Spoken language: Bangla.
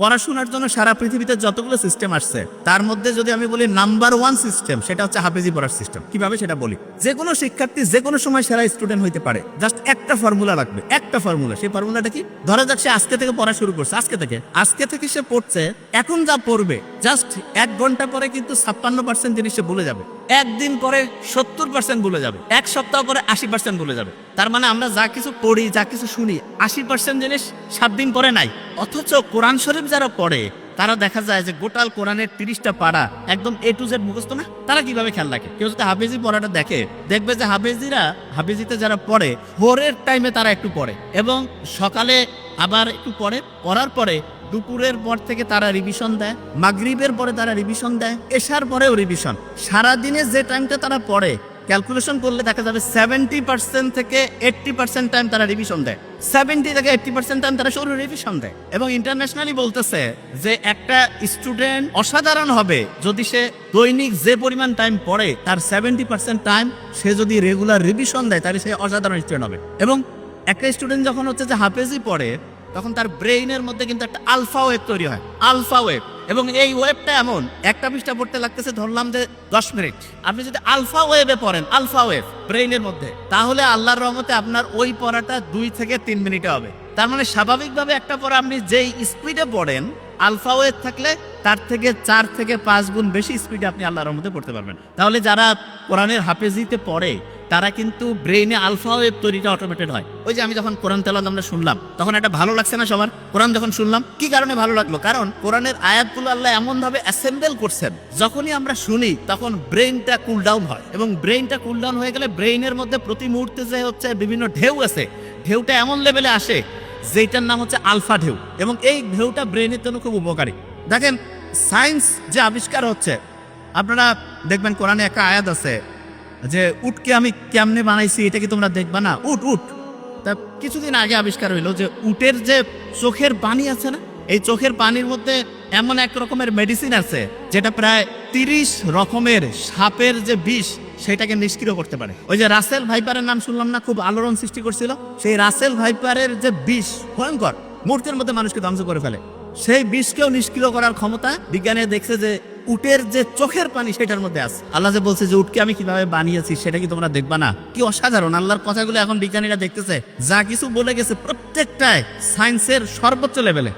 পড়াশোনার জন্য সারা পৃথিবীতে যতগুলো সিস্টেম আসছে তার মধ্যে যদি আমি বলি নাম্বার 1 সিস্টেম সেটা হচ্ছে হাফেজি পড়ার সিস্টেম। কিভাবে সেটা বলি, যে কোনো শিক্ষার্থী যে কোনো সময় সেরা স্টুডেন্ট হইতে পারে, জাস্ট একটা ফর্মুলা লাগবে, একটা ফর্মুলা। সেই ফর্মুলাটা কি? ধরা যাক সে আজকে থেকে পড়া শুরু করছে, আজকে থেকে সে পড়ছে, এখন যা পড়বে জাস্ট 1 ঘন্টা পরে কিন্তু 56% জিনিস সে ভুলে যাবে, একদিন পরে 70% ভুলে যাবে, এক সপ্তাহ পরে 80% ভুলে যাবে। তার মানে আমরা যা কিছু পড়ি, যা কিছু শুনি, 80% জিনিস 7 দিন পরে নাই। অথচ কোরআন শরীফ যারা পড়ে তারা দেখা যায় যে গোটাল কোরআনের 30টা পারা একদম A to Z মুখস্থ না। তারা কিভাবে খেয়াল রাখে? কেউ যদি হাফেজি পড়াটা দেখে, দেখবে যে হাফেজিতে যারা পড়ে ভোরের টাইমে তারা একটু পড়ে এবং সকালে আবার একটু পড়ে, পড়ার পরে দুপুরের পর থেকে তারা রিভিশন দেয়, মাগরিবের পরে তারা রিভিশন দেয়, এশার পরেও রিভিশন। সারাদিনে যে টাইমটা তারা পড়ে ক্যালকুলেশন করলে দেখা যাবে 70% থেকে 80% টাইম তারা রিভিশন দেয়, 70 থেকে 80% টাইম তারা শুধু রিভিশন দেয়। এবং ইন্টারন্যাশনালি বলতেছে যে একটা স্টুডেন্ট অসাধারণ হবে যদি সে দৈনিক যে পরিমাণ টাইম পড়ে তার 70% টাইম সে যদি রেগুলার রিভিশন দেয় তাহলে সে অসাধারণ স্টুডেন্ট হবে। এবং একটা স্টুডেন্ট যখন হচ্ছে যে হাফেজি পড়ে তখন তার ব্রেইনের মধ্যে কিন্তু একটা আলফা ওয়েভ তৈরি হয়, আলফা ওয়েভ। এবং এই ওয়েভটা এমন, একটা পৃষ্ঠা পড়তে লাগতেছে ধরলাম যে 10 মিনিট, আপনি যদি আলফা ওয়েভে পড়েন, আলফা ওয়েভ ব্রেইনের মধ্যে, তাহলে আল্লাহর রহমতে আপনার ওই পড়াটা 2 থেকে 3 মিনিটে হবে। তার মানে স্বাভাবিকভাবে একটা পড়া আপনি যেই স্পিডে পড়েন, আলফা ওয়েভ থাকলে তার থেকে 4 থেকে 5 গুণ বেশি স্পিডে আপনি আল্লাহর রহমতে পড়তে পারবেন। তাহলে যারা কোরআনের হাফেজিতে পড়ে তারা কিন্তু ব্রেইনে আলফা ওয়েভ তৈরিটা অটোমেটেড হয়। ওই যে আমি যখন কোরআন তেলাওয়াত আমরা শুনলাম তখন একটা ভালো লাগছে না সবার? কোরআন যখন শুনলাম কি কারণে ভালো লাগলো? কারণ কোরআনের আয়াতগুলো আল্লাহ এমন ভাবে অ্যাসেম্বল করছেন, যখনই আমরা শুনি তখন ব্রেইনটা কুল ডাউন হয়। এবং ব্রেইনটা কুল ডাউন হয়ে গেলে ব্রেইনের মধ্যে প্রতি মুহূর্তে যে হচ্ছে বিভিন্ন ঢেউ আছে, ঢেউটা এমন লেভেলে আসে যেটার নাম হচ্ছে আলফা ঢেউ। এবং এই ঢেউটা ব্রেইনের জন্য খুব উপকারী। দেখেন সায়েন্স যে আবিষ্কার হচ্ছে, আপনারা দেখবেন কোরআনে একটা আয়াত আছে যে উটকে আমি কেমনে বানাইছি এটা কি তোমরা দেখবা না? উট তা কিছুদিন আগে আবিষ্কার হইলো যে উটের যে চোখের পানি আছে না, এই চোখের পানির মধ্যে এমন এক রকমের মেডিসিন আছে যেটা প্রায় 30 রকমের সাপের যে বিষ সেটাকে নিষ্ক্রিয় করতে পারে। ওই যে রাসেল ভাইপারের নাম শুনলাম না, খুব আলোড়ন সৃষ্টি করছিল। সেই রাসেল ভাইপারের যে বিষ ভয়ঙ্কর, মুহূর্তের মধ্যে মানুষকে ধ্বংস করে ফেলে, সেই বিষকেও নিষ্ক্রিয় করার ক্ষমতা বিজ্ঞানে দেখছে যে উটের যে চোখের পানি সেটার মধ্যে আছে। আল্লাহ যে বলছে যে উটকে আমি কিভাবে বানিয়েছি সেটা কি তোমরা দেখবা না? কি অসাধারণ! আল্লাহর কথাগুলো এখন বিজ্ঞানীরা দেখতেছে, যা কিছু বলে গেছে প্রত্যেকটাই সায়েন্সের সর্বোচ্চ লেভেলে।